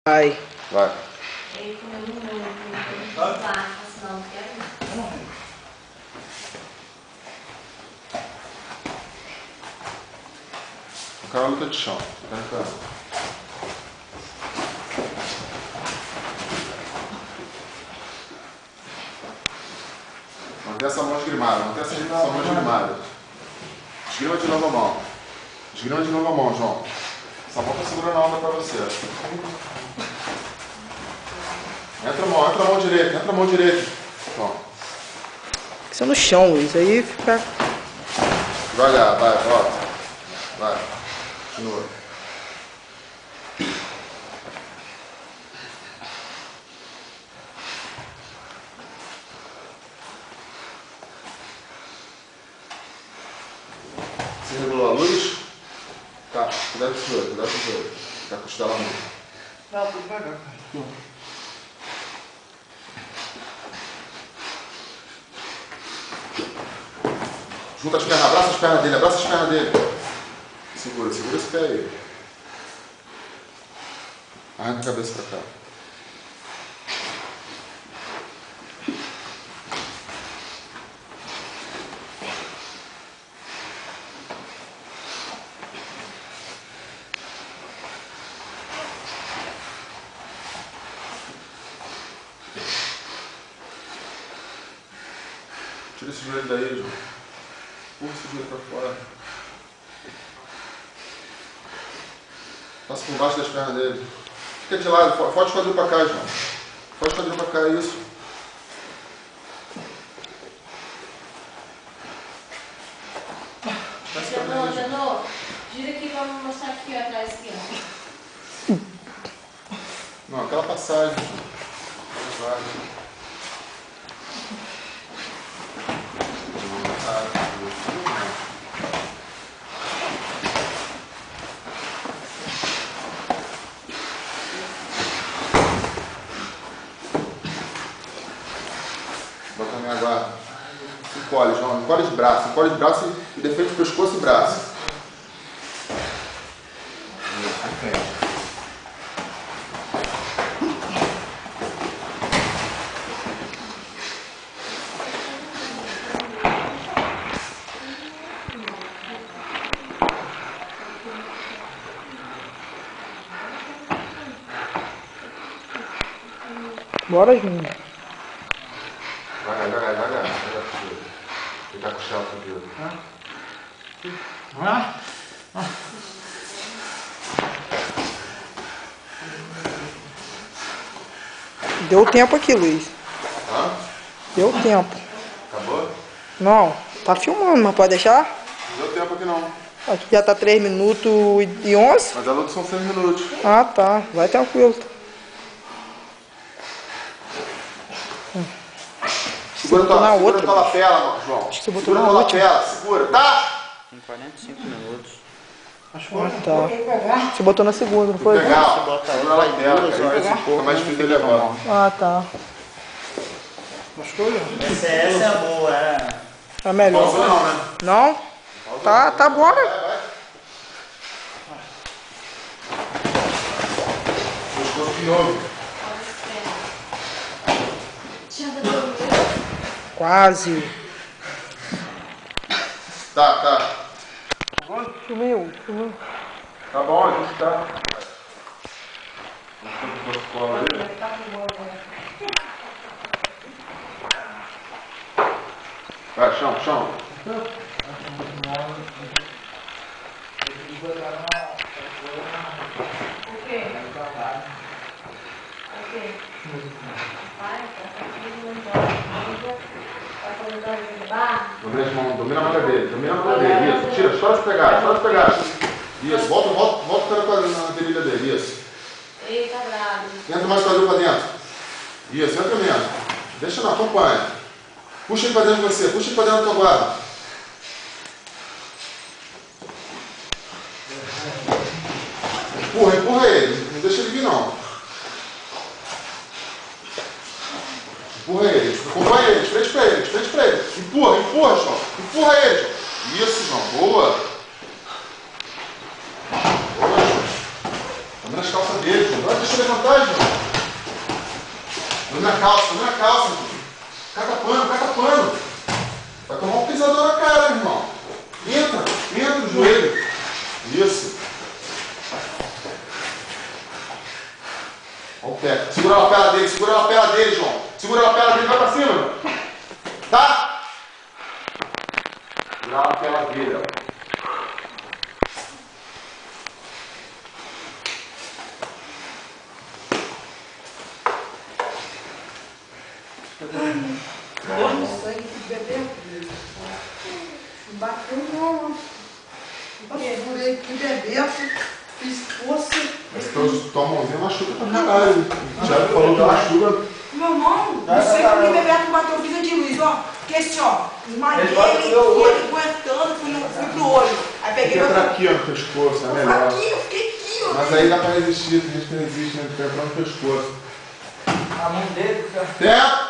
Vai. Vai. Ele comeu muito, assim, não quero. O cara luta de chão. Mantém essa mão esgrimada, mantém essa mão esgrimada. Esgrima de novo a mão. Esgrima de novo a mão, João. Essa mão tá segurando a onda pra você. Entra a mão direita, entra a mão direita. Pronto. Isso é no chão, Luiz. Aí fica... Devagar, vai, volta. Vai. Continua. Você regulou a luz? Tá, cuidado com o joelho, cuidado com o joelho. Tá costela muito. Não, tô devagar, cara. Junta as pernas, abraça as pernas dele, abraça as pernas dele. Segura, segura esse pé aí. Arranca a cabeça pra cá. Tira esse joelho daí, João. Puxa esse joelho pra fora. Passa por baixo das pernas dele. Fica de lado, forte o quadril pra cá, João. Forte o quadril pra cá, isso. Janô, gira aqui pra me mostrar aqui, ó, atrás aqui, ó. Não, aquela passagem. Vai. Bota a minha guarda. Encolhe, João. Encolhe os braços e defende o pescoço e braço. Bora, Júnior. Devagar. Ele tá com o chão subindo. Deu tempo aqui, Luiz. Hã? Deu tempo. Acabou? Não, tá filmando, mas pode deixar? Não deu tempo aqui não. Aqui já tá 3 minutos e 11. Mas a luta são 6 minutos. Ah, tá. Vai tranquilo. Segura botou na outra. tua lapela, João. Acho que você botou Segura na tua última. lapela, segura, tá? Tem 45 minutos. Acho que Tá. Você botou na segunda, não foi? Legal. bota Segura a ela, lapela, vai que duas aí horas e pouco, fica mais não difícil de fica tão levar. bom. Ah, tá. Essa é boa, é. É melhor. Pausa não, né? Não? Tá, bora. Vai. Pescoço de novo. Já dormiu? Quase. Tá. Sumiu. Tá bom, a gente tá. Vamos pro colo ali. Vai, chão. O quê? Vai, Domina as mãos, domina a manga dele. Isso, tira, só de pegar. Isso, volta o cara na virilha dele, isso. Eita, bravo. Entra mais quadril pra dentro. Isso, entra mesmo. Deixa não, acompanha. Puxa ele pra dentro de você, puxa ele pra dentro da tua guarda. Empurra ele, não deixa ele vir não. Empurra ele, acompanha ele, de frente pra ele. Empurra, João. Empurra ele, João. Isso, João, boa. Boa, João. Tá nas calças dele, João. deixa eu levantar, João. Na calça, João. Cata pano. Vai tomar um pisador na cara, irmão. Entra no joelho. Isso. Olha o pé. Segura a lapela dele, João. Segura a lapela dele, vai pra cima, João. Tá? Segura a lapela dele, ó. O sangue que bebeu. Não bateu não. Segurei aqui dentro, fiz força. Tua mãozinha machuca pra caralho. O Thiago falou que machuca. Meu irmão, não sei como que Bebeto bateu, fiz de Luiz, ó. Porque assim, ó, esmaguei ele aguentando, fui pro olho. Aí peguei Fica aqui, ó, no pescoço, é melhor. eu fiquei aqui, ó. Mas aí dá pra resistir, tem gente que resiste, né? Fica no pescoço. A mão dele fica. Certo?